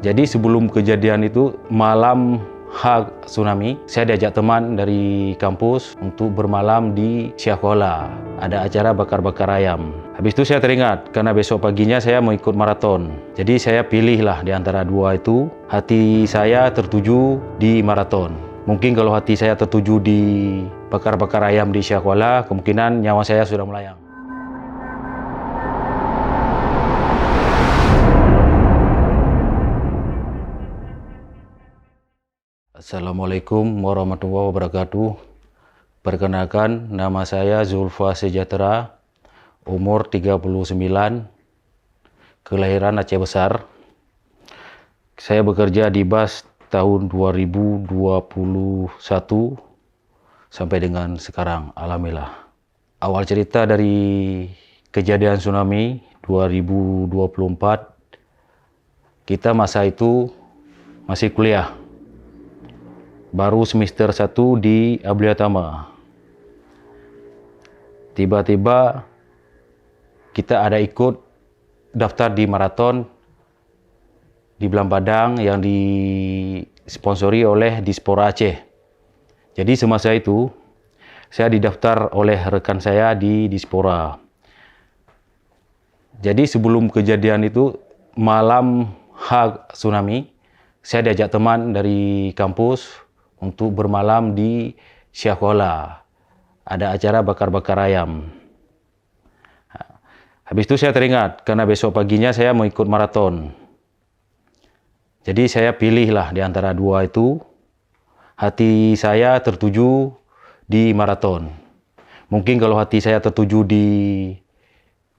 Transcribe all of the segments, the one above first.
Jadi sebelum kejadian itu, malam H tsunami, saya diajak teman dari kampus untuk bermalam di Syakola. Ada acara bakar-bakar ayam. Habis itu saya teringat, karena besok paginya saya mau ikut maraton. Jadi saya pilihlah di antara dua itu, hati saya tertuju di maraton. Mungkin kalau hati saya tertuju di bakar-bakar ayam di Syakola, kemungkinan nyawa saya sudah melayang. Assalamualaikum warahmatullahi wabarakatuh. Perkenalkan, nama saya Zulfa Sejahtera, umur 39, kelahiran Aceh Besar. Saya bekerja di BAS tahun 2021 sampai dengan sekarang, alhamdulillah. Awal cerita dari kejadian tsunami 2024, kita masa itu masih kuliah. Baru semester 1 di Abdullah. Tiba-tiba kita ada ikut daftar di maraton di Belang Padang yang disponsori oleh Dispora Aceh. Jadi semasa itu saya didaftar oleh rekan saya di Dispora. Jadi sebelum kejadian itu, malam H tsunami, saya diajak teman dari kampus untuk bermalam di Syakola. Ada acara bakar-bakar ayam. Habis itu saya teringat, karena besok paginya saya mau ikut maraton. Jadi saya pilihlah di antara dua itu, hati saya tertuju di maraton. Mungkin kalau hati saya tertuju di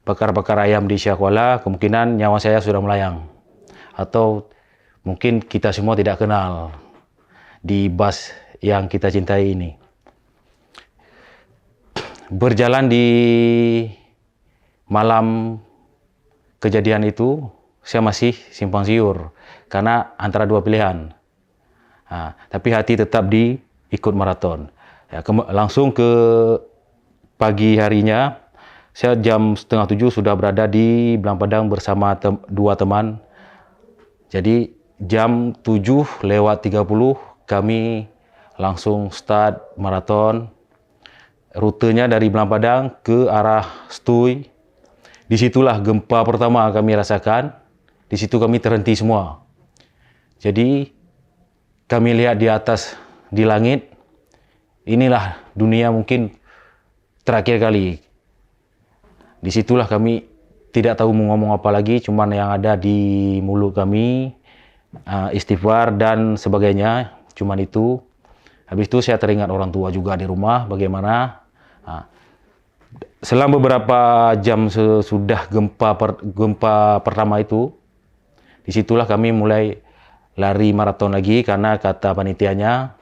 bakar-bakar ayam di Syakola, kemungkinan nyawa saya sudah melayang. Atau mungkin kita semua tidak kenal di BAS yang kita cintai ini. Berjalan di malam kejadian itu, saya masih simpang siur karena antara dua pilihan. Tapi hati tetap di ikut maraton. Langsung ke pagi harinya, saya jam 6:30 sudah berada di Belang Padang bersama dua teman. Jadi jam 7:30 kami langsung start maraton. Rutenya dari Belang Padang ke arah Stui. Disitulah gempa pertama kami rasakan. Di situ kami terhenti semua. Jadi kami lihat di atas, di langit, inilah dunia mungkin terakhir kali. Disitulah kami tidak tahu mau ngomong apa lagi, cuman yang ada di mulut kami istighfar dan sebagainya. Cuman itu. Habis itu saya teringat orang tua juga di rumah bagaimana. Selama beberapa jam sesudah gempa pertama itu, disitulah kami mulai lari maraton lagi karena kata panitianya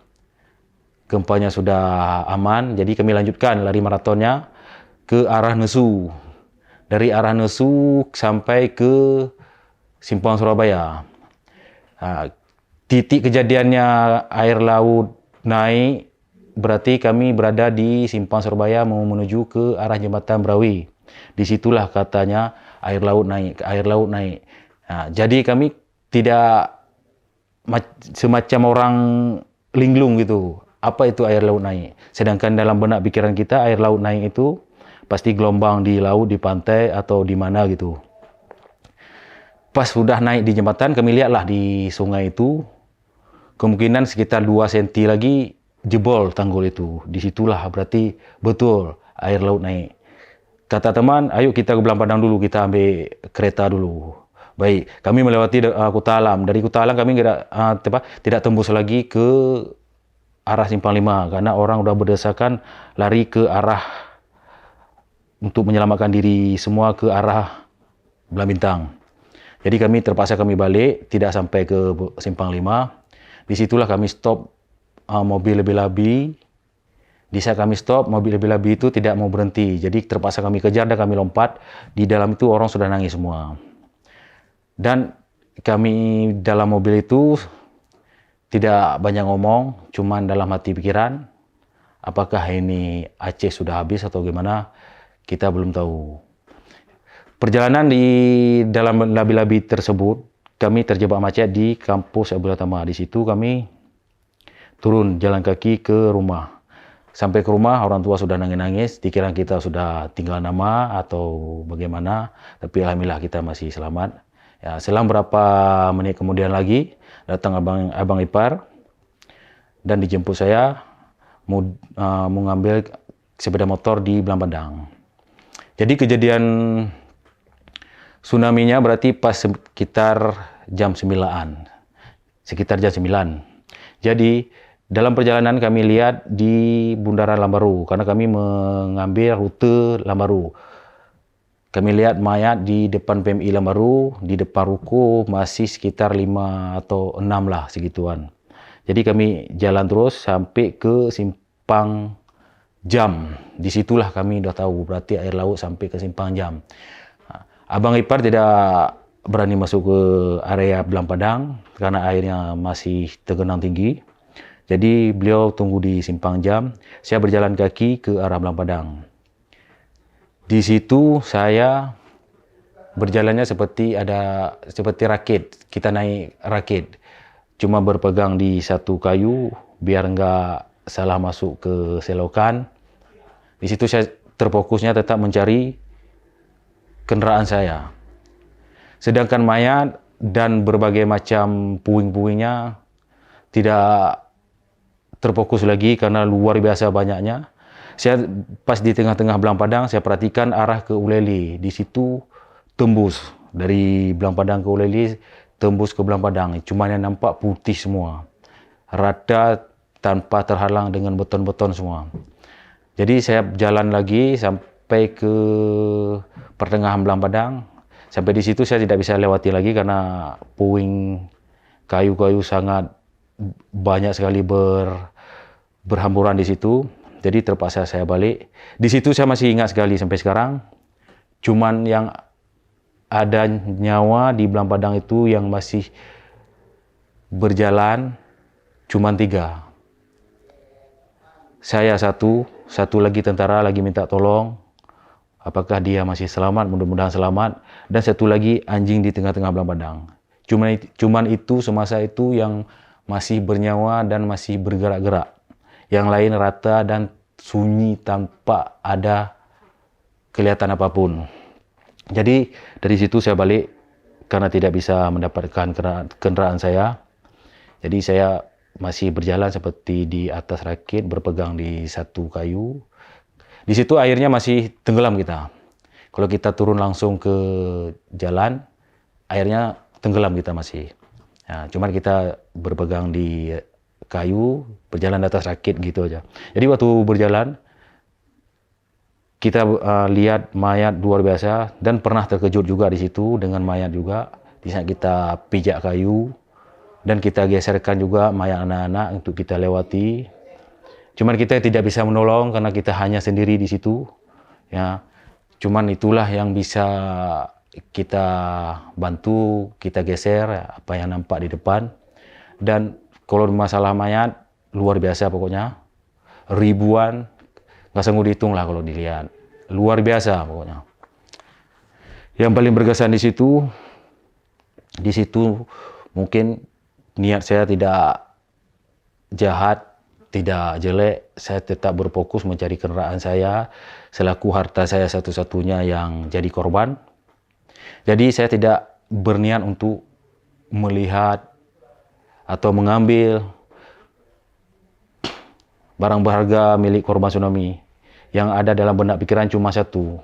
gempanya sudah aman. Jadi kami lanjutkan lari maratonnya ke arah Nesu. Dari arah Nesu sampai ke Simpang Surabaya. Titik kejadiannya air laut naik, berarti kami berada di Simpang Surabaya mau menuju ke arah Jembatan Brawi. Disitulah katanya air laut naik, air laut naik. Jadi kami tidak semacam orang linglung gitu. Apa itu air laut naik? Sedangkan dalam benak pikiran kita air laut naik itu pasti gelombang di laut, di pantai atau di mana gitu. Pas sudah naik di jembatan, kami lihatlah di sungai itu, kemungkinan sekitar 2 cm lagi jebol tanggul itu. Disitulah berarti betul air laut naik. Kata teman, ayo kita ke Belang Padang dulu, kita ambil kereta dulu. Baik, kami melewati Kuta Alam. Dari Kuta Alam kami tidak tembus lagi ke arah Simpang 5, karena orang udah berdesakan lari ke arah untuk menyelamatkan diri semua ke arah Belang Bintang. Jadi terpaksa kami balik, tidak sampai ke Simpang 5. Disitulah kami stop mobil lebih-lebih. Di saat kami stop, mobil lebih-lebih itu tidak mau berhenti. Jadi terpaksa kami kejar dan kami lompat. Di dalam itu orang sudah nangis semua. Dan kami dalam mobil itu tidak banyak ngomong, cuman dalam hati pikiran, apakah ini Aceh sudah habis atau gimana, kita belum tahu. Perjalanan di dalam labi-labi tersebut, kami terjebak macet di kampus Abdul Tama. Di situ kami turun jalan kaki ke rumah. Sampai ke rumah orang tua sudah nangis-nangis, dikira kita sudah tinggal nama atau bagaimana, tapi alhamdulillah kita masih selamat. Ya, selang berapa menit kemudian lagi datang abang ipar dan dijemput saya mengambil sepeda motor di Belampadang. Jadi kejadian tsunami-nya berarti pas sekitar jam 9-an. Sekitar jam 9. Jadi dalam perjalanan kami lihat di Bundaran Lambaru karena kami mengambil rute Lambaru. Kami lihat mayat di depan PMI Lambaru, di depan ruko masih sekitar 5 atau 6 lah segituan. Jadi kami jalan terus sampai ke Simpang Jam. Disitulah kami dah tahu berarti air laut sampai ke Simpang Jam. Abang ipar tidak berani masuk ke area Belampadang karena airnya masih tergenang tinggi. Jadi beliau tunggu di Simpang Jam. Saya berjalan kaki ke arah Belampadang. Di situ saya berjalannya seperti rakit. Kita naik rakit. Cuma berpegang di satu kayu biar enggak salah masuk ke selokan. Di situ saya terfokusnya tetap mencari kendaraan saya. Sedangkan mayat dan berbagai macam puing-puingnya tidak terfokus lagi karena luar biasa banyaknya. Saya pas di tengah-tengah Belampadang, saya perhatikan arah ke Uleli. Di situ tembus dari Belampadang ke Uleli, tembus ke Belampadang. Cuma yang nampak putih semua, rata tanpa terhalang dengan beton-beton semua. Jadi saya jalan lagi sampai ke pertengahan Belampadang. Sampai di situ saya tidak bisa lewati lagi karena puing kayu-kayu sangat banyak sekali berhamburan di situ. Jadi terpaksa saya balik. Di situ saya masih ingat sekali sampai sekarang. Cuman yang ada nyawa di Belampadang itu yang masih berjalan cuman 3. Saya satu lagi tentara lagi minta tolong. Apakah dia masih selamat? Mudah-mudahan selamat. Dan satu lagi anjing di tengah-tengah Belampadang. Cuman itu semasa itu yang masih bernyawa dan masih bergerak-gerak. Yang lain rata dan sunyi tanpa ada kelihatan apapun. Jadi dari situ saya balik karena tidak bisa mendapatkan kendaraan saya. Jadi saya masih berjalan seperti di atas rakit berpegang di satu kayu. Di situ airnya masih tenggelam kita. Kalau kita turun langsung ke jalan, airnya tenggelam kita masih. Ya, cuman kita berpegang di kayu, berjalan di atas rakit gitu aja. Jadi waktu berjalan, kita lihat mayat luar biasa dan pernah terkejut juga di situ dengan mayat juga. Di saat kita pijak kayu dan kita geserkan juga mayat anak-anak untuk kita lewati. Cuman kita tidak bisa menolong karena kita hanya sendiri di situ. Ya, cuman itulah yang bisa kita bantu, kita geser apa yang nampak di depan. Dan kalau masalah mayat, luar biasa pokoknya. Ribuan, nggak sanggup dihitung lah kalau dilihat. Luar biasa pokoknya. Yang paling berkesan di situ mungkin niat saya tidak jahat, tidak jelek. Saya tetap berfokus mencari kendaraan saya, selaku harta saya satu-satunya yang jadi korban. Jadi saya tidak berniat untuk melihat atau mengambil barang berharga milik korban tsunami. Yang ada dalam benak pikiran cuma satu,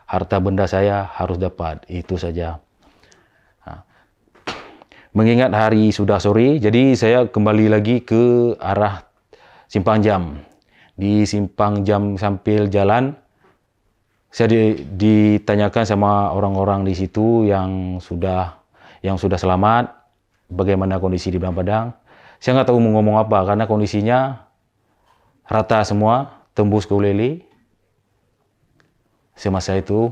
harta benda saya harus dapat, itu saja. Mengingat hari sudah sore, jadi saya kembali lagi ke arah Simpang Jam. Di Simpang Jam sambil jalan, saya ditanyakan sama orang-orang di situ yang sudah selamat, bagaimana kondisi di Belampadang. Saya nggak tahu mau ngomong apa karena kondisinya rata semua, tembus ke Uleli semasa itu.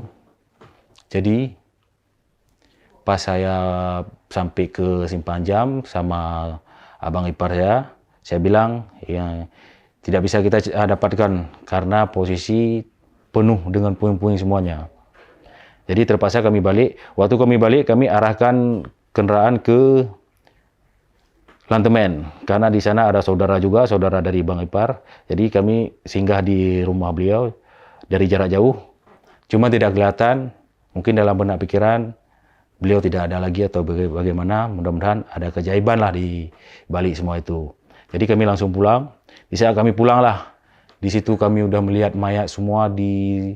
Jadi pas saya sampai ke Simpang Jam sama abang ipar saya bilang ya tidak bisa kita dapatkan karena posisi penuh dengan puing-puing semuanya. Jadi terpaksa kami balik. Waktu kami balik, kami arahkan kendaraan ke Lantemen, karena di sana ada saudara juga, saudara dari Bang Ipar. Jadi kami singgah di rumah beliau dari jarak jauh. Cuma tidak kelihatan, mungkin dalam benak pikiran beliau tidak ada lagi atau bagaimana. Mudah-mudahan ada keajaiban lah di balik semua itu. Jadi kami langsung pulang. Di saat kami pulang lah, di situ kami udah melihat mayat semua di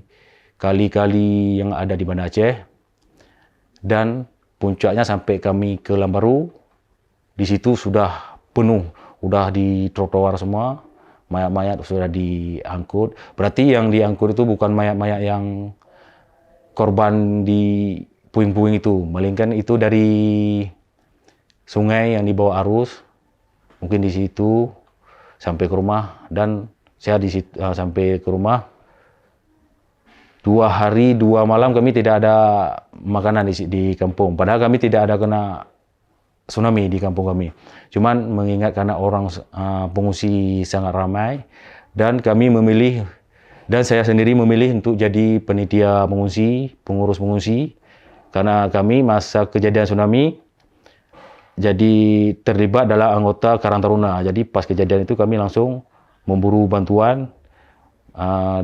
kali-kali yang ada di Banda Aceh. Dan puncaknya sampai kami ke Lambaru. Di situ sudah penuh, sudah di trotoar semua, mayat-mayat sudah diangkut. Berarti yang diangkut itu bukan mayat-mayat yang korban di puing-puing itu, melainkan itu dari sungai yang dibawa arus. Mungkin di situ sampai ke rumah, dan saya di situ, sampai ke rumah 2 hari 2 malam kami tidak ada makanan di kampung. Padahal kami tidak ada kena tsunami di kampung kami. Cuman mengingat karena orang pengungsi sangat ramai, dan kami memilih, dan saya sendiri memilih untuk jadi penitia pengungsi, pengurus pengungsi, karena kami masa kejadian tsunami jadi terlibat dalam anggota Karang Taruna. Jadi pas kejadian itu kami langsung memburu bantuan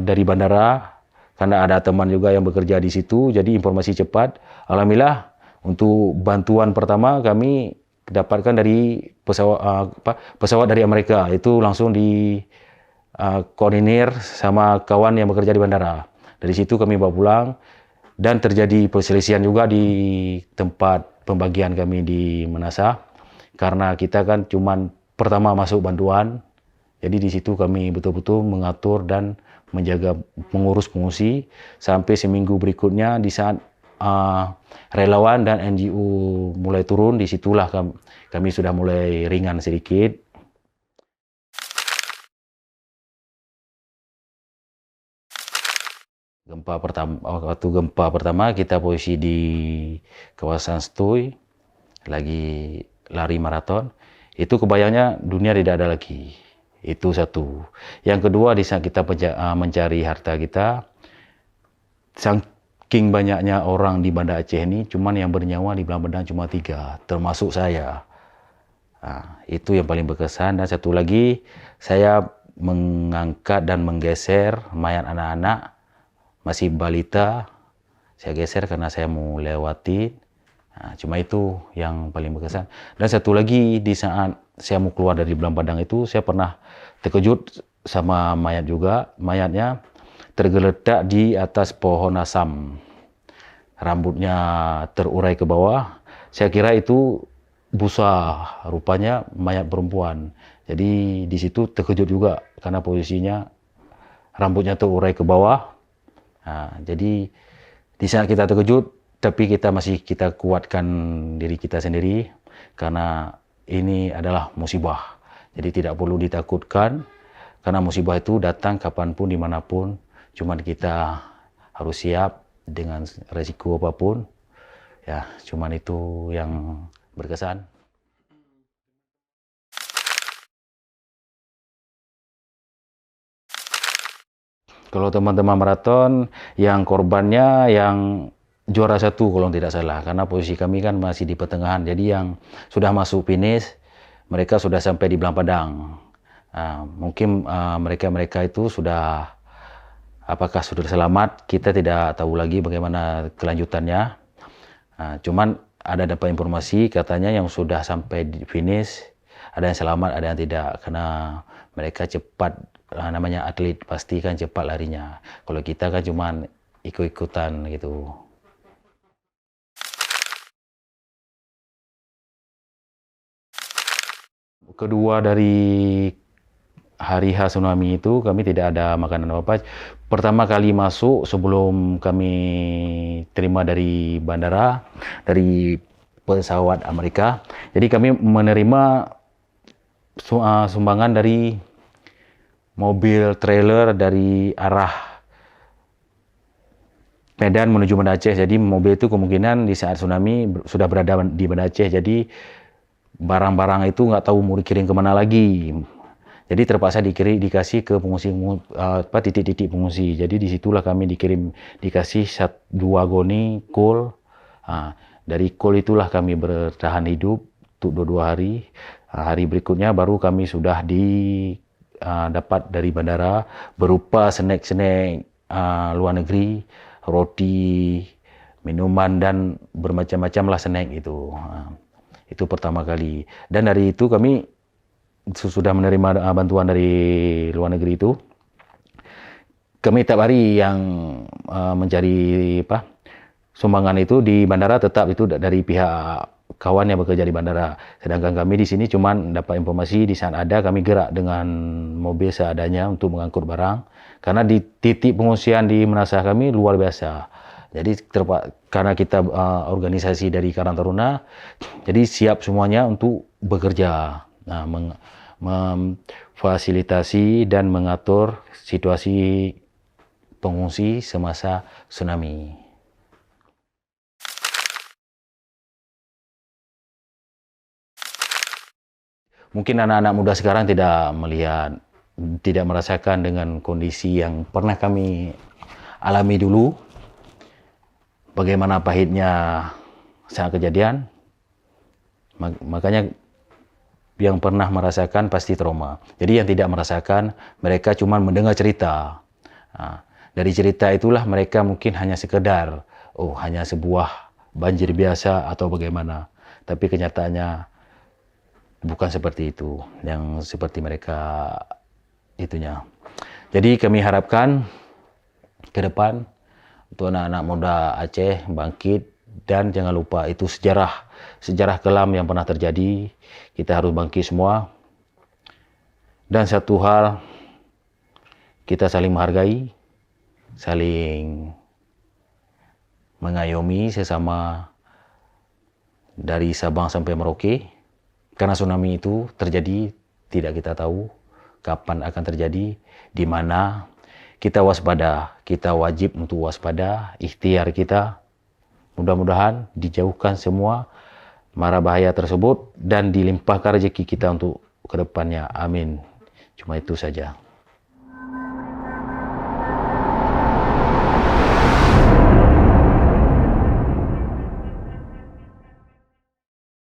dari bandara, karena ada teman juga yang bekerja di situ, jadi informasi cepat. Alhamdulillah, untuk bantuan pertama kami dapatkan dari pesawat dari Amerika. Itu langsung di koordinir sama kawan yang bekerja di bandara. Dari situ kami bawa pulang, dan terjadi perselisihan juga di tempat pembagian kami di Manasa, karena kita kan cuman pertama masuk bantuan. Jadi di situ kami betul-betul mengatur dan menjaga pengurus pengungsi sampai seminggu berikutnya. Di saat relawan dan NGO mulai turun, disitulah kami sudah mulai ringan sedikit. Waktu gempa pertama kita posisi di kawasan Stui, lagi lari maraton. Itu kebayangnya dunia tidak ada lagi. Itu satu. Yang kedua, di saat kita mencari harta kita, saking banyaknya orang di Banda Aceh ini, cuman yang bernyawa di Belang Bedang cuma 3, termasuk saya. Nah, itu yang paling berkesan. Dan satu lagi, saya mengangkat dan menggeser mayat anak-anak, masih balita. Saya geser karena saya mau lewati. Nah, cuma itu yang paling berkesan. Dan satu lagi, di saat saya mau keluar dari Belang Padang itu, saya pernah terkejut sama mayat juga. Mayatnya tergeletak di atas pohon asam. Rambutnya terurai ke bawah. Saya kira itu busa, rupanya mayat perempuan. Jadi di situ terkejut juga karena posisinya rambutnya terurai ke bawah. Nah, jadi di saat kita terkejut, tapi kita kuatkan diri kita sendiri, karena ini adalah musibah. Jadi tidak perlu ditakutkan, karena musibah itu datang kapanpun, dimanapun. Cuman kita harus siap dengan resiko apapun. Ya, cuman itu yang berkesan. Kalau teman-teman maraton, yang korbannya yang juara 1 kalau tidak salah, karena posisi kami kan masih di pertengahan. Jadi yang sudah masuk finish, mereka sudah sampai di Belang Padang. Mungkin mereka itu sudah, apakah sudah selamat, kita tidak tahu lagi bagaimana kelanjutannya. Cuman dapat informasi katanya yang sudah sampai di finish, ada yang selamat, ada yang tidak, karena mereka cepat. Namanya atlet pasti kan cepat larinya. Kalau kita kan cuman ikut-ikutan gitu. Kedua dari hari H tsunami itu kami tidak ada makanan apa-apa. Pertama kali masuk sebelum kami terima dari bandara, dari pesawat Amerika. Jadi kami menerima sumbangan dari mobil trailer dari arah Medan menuju Banda Aceh. Jadi mobil itu kemungkinan di saat tsunami sudah berada di Banda Aceh. Jadi barang-barang itu nggak tahu mau dikirim kemana lagi. Jadi terpaksa dikasih ke pengungsi, titik-titik pengungsi. Jadi disitulah kami dikasih 2 goni coal. Dari kol itulah kami bertahan hidup untuk 22 hari. Hari berikutnya baru kami sudah dapat dari bandara berupa snack-snack luar negeri, roti, minuman, dan bermacam-macam lah snack itu. Itu pertama kali. Dan dari itu kami sudah menerima bantuan dari luar negeri itu. Kami tiap hari yang mencari sumbangan itu di bandara, tetap itu dari pihak kawan yang bekerja di bandara. Sedangkan kami di sini cuma dapat informasi di saat ada, kami gerak dengan mobil seadanya untuk mengangkut barang. Karena di titik pengungsian di Menasah kami luar biasa. Jadi karena kita organisasi dari Karang Taruna, jadi siap semuanya untuk bekerja. Nah, memfasilitasi dan mengatur situasi pengungsi semasa tsunami. Mungkin anak-anak muda sekarang tidak merasakan dengan kondisi yang pernah kami alami dulu. Bagaimana pahitnya saat kejadian. Makanya yang pernah merasakan pasti trauma. Jadi yang tidak merasakan, mereka cuma mendengar cerita. Dari cerita itulah mereka mungkin hanya sekedar, hanya sebuah banjir biasa atau bagaimana. Tapi kenyataannya bukan seperti itu, yang seperti mereka itunya. Jadi kami harapkan ke depan untuk anak-anak muda Aceh bangkit, dan jangan lupa itu sejarah kelam yang pernah terjadi. Kita harus bangkit semua. Dan satu hal, kita saling menghargai, saling mengayomi sesama dari Sabang sampai Merauke. Karena tsunami itu terjadi, tidak kita tahu kapan akan terjadi, di mana. Kita waspada, kita wajib untuk waspada, ikhtiar kita. Mudah-mudahan dijauhkan semua mara bahaya tersebut dan dilimpahkan rezeki kita untuk kedepannya. Amin. Cuma itu saja.